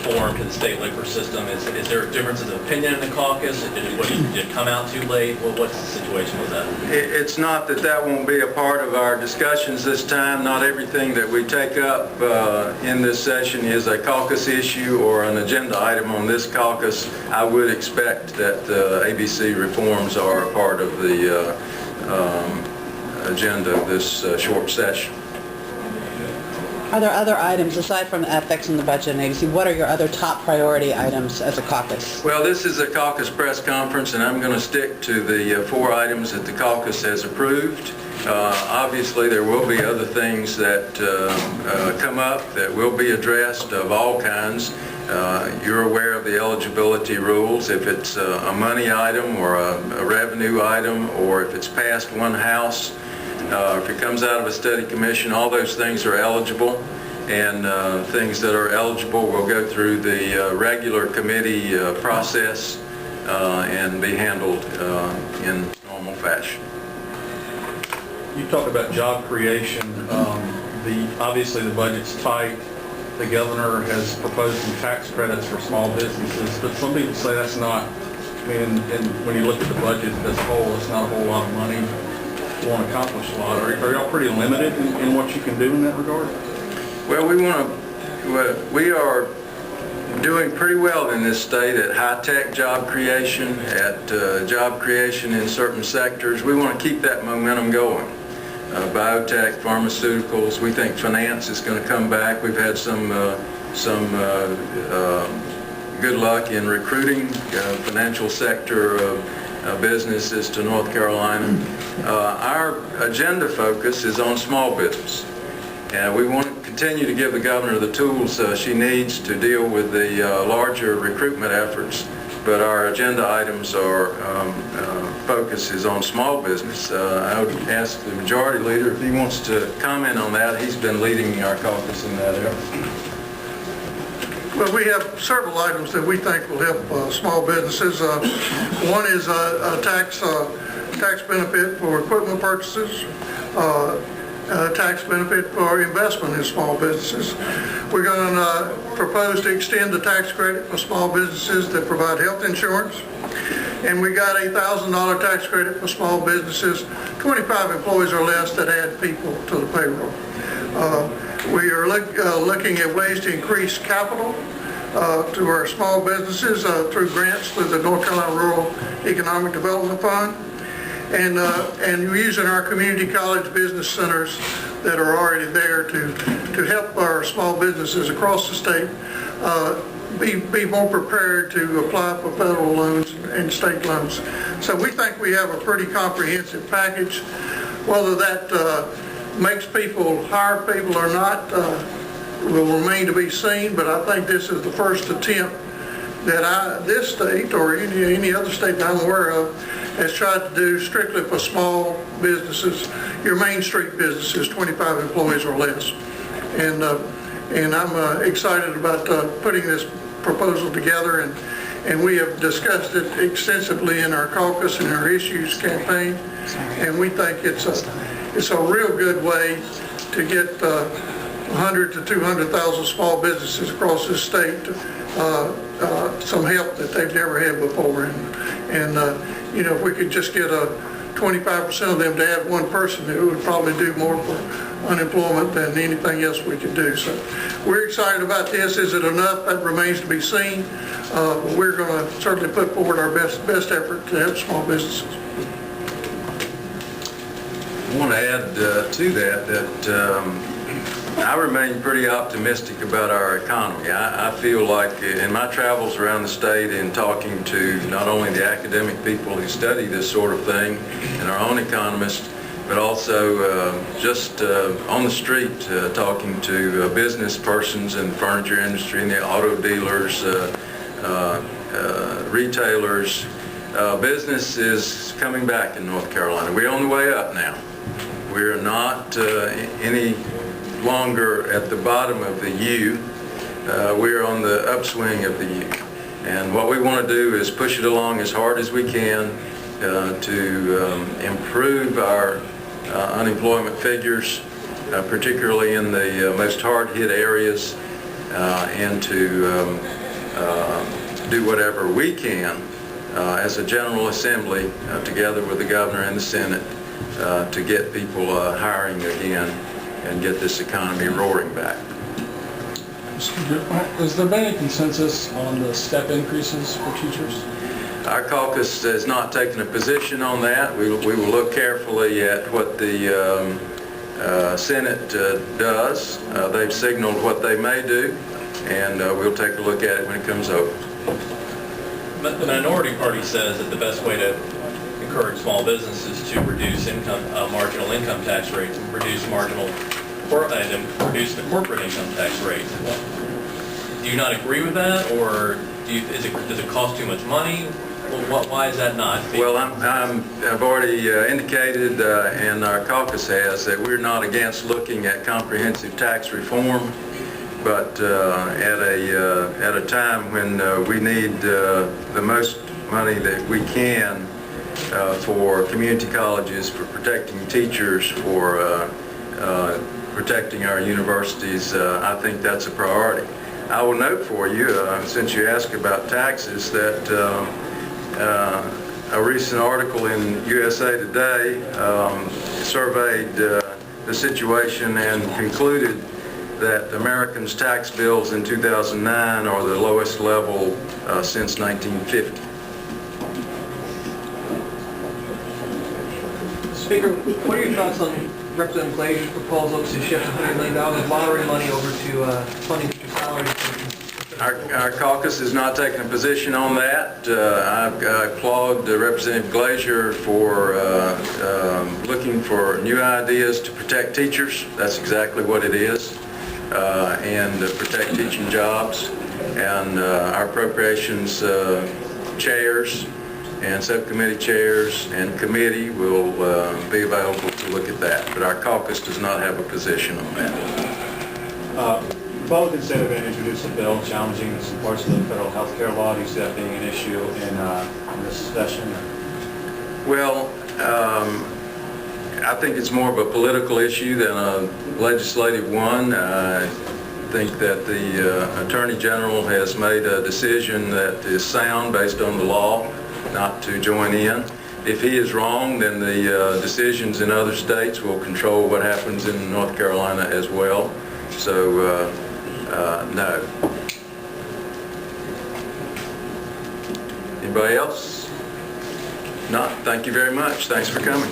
reform to the state liquor system. Is there differences of opinion in the caucus? Did it come out too late? What's the situation with that? It's not that won't be a part of our discussions this time. Not everything that we take up in this session is a caucus issue or an agenda item on this caucus. I would expect that ABC reforms are a part of the agenda of this short session. Are there other items, aside from ethics and the budget and ABC, what are your other top priority items as a caucus? Well, this is a caucus press conference, and I'm going to stick to the 4 items that the caucus has approved. Obviously, there will be other things that come up that will be addressed of all kinds. You're aware of the eligibility rules. If it's a money item or a revenue item, or if it's past one house, if it comes out of a study commission, all those things are eligible, and things that are eligible will go through the regular committee process and be handled in normal fashion. You talked about job creation. Obviously the budget's tight. The governor has proposed some tax credits for small businesses, but some people say that's not, and when you look at the budget as a whole, it's not a whole lot of money. Want to accomplish a lot. Are y'all pretty limited in what you can do in that regard? Well, we are doing pretty well in this state at high-tech job creation, at job creation in certain sectors. We want to keep that momentum going. Biotech, pharmaceuticals, we think finance is going to come back. We've had some good luck in recruiting financial sector businesses to North Carolina. Our agenda focus is on small business. We want to continue to give the governor the tools she needs to deal with the larger recruitment efforts, but our agenda items are focus is on small business. I would ask the majority leader if he wants to comment on that. He's been leading our caucus in that effort. Well, we have several items that we think will help small businesses. One is a tax benefit for equipment purchases, a tax benefit for investment in small businesses. We're going to propose to extend the tax credit for small businesses that provide health insurance. And we got a $1,000 tax credit for small businesses, 25 employees or less that add people to the payroll. We are looking at ways to increase capital to our small businesses through grants through the North Carolina Rural Economic Development Fund, and using our community college business centers that are already there to help our small businesses across the state be more prepared to apply for federal loans and state loans. So we think we have a pretty comprehensive package. Whether that makes people hire people or not will remain to be seen, but I think this is the first attempt that this state or any other state that I'm aware of has tried to do strictly for small businesses, your Main Street businesses, 25 employees or less. And I'm excited about putting this proposal together, and we have discussed it extensively in our caucus and our issues campaign, and we think it's a real good way to get 100 to 200,000 small businesses across this state some help that they've never had before. And you know, if we could just get 25% of them to add one person, it would probably do more for unemployment than anything else we could do. So we're excited about this. Is it enough? That remains to be seen. But we're going to certainly put forward our best effort to help small businesses. I want to add to that I remain pretty optimistic about our economy. I feel like in my travels around the state and talking to not only the academic people who study this sort of thing and our own economists, but also just on the street talking to business persons in the furniture industry and the auto dealers, retailers, business is coming back in North Carolina. We're on the way up now. We're not any longer at the bottom of the U. We're on the upswing of the U. And what we want to do is push it along as hard as we can to improve our unemployment figures, particularly in the most hard-hit areas, and to do whatever we can as a General Assembly, together with the Governor and the Senate, to get people hiring again and get this economy roaring back. Has there been any consensus on the step increases for teachers? Our caucus has not taken a position on that. We will look carefully at what the Senate does. They've signaled what they may do, and we'll take a look at it when it comes over. But the minority party says that the best way to encourage small businesses to reduce marginal income tax rates and reduce reduce the corporate income tax rate. Do you not agree with that, or does it cost too much money? Well, why is that not? Well, I've already indicated, and our caucus has, that we're not against looking at comprehensive tax reform, but at a time when we need the most money that we can for community colleges, for protecting teachers, for protecting our universities, I think that's a priority. I will note for you, since you asked about taxes, that a recent article in USA Today surveyed the situation and concluded that Americans' tax bills in 2009 are the lowest level since 1950. Speaker, what are your thoughts on Representative Glazer's proposal to shift $100 million of lottery money over to funding teacher salaries? Our caucus has not taken a position on that. I applaud Representative Glazer for looking for new ideas to protect teachers. That's exactly what it is, and protect teaching jobs. And our appropriations chairs and subcommittee chairs and committee will be available to look at that. But our caucus does not have a position on that. Republicans say they're going to introduce a bill challenging some parts of the federal health care law. Do you see that being an issue in this session? Well, I think it's more of a political issue than a legislative one. I think that the Attorney General has made a decision that is sound based on the law, not to join in. If he is wrong, then the decisions in other states will control what happens in North Carolina as well. So, no. Anybody else? Not. Thank you very much. Thanks for coming.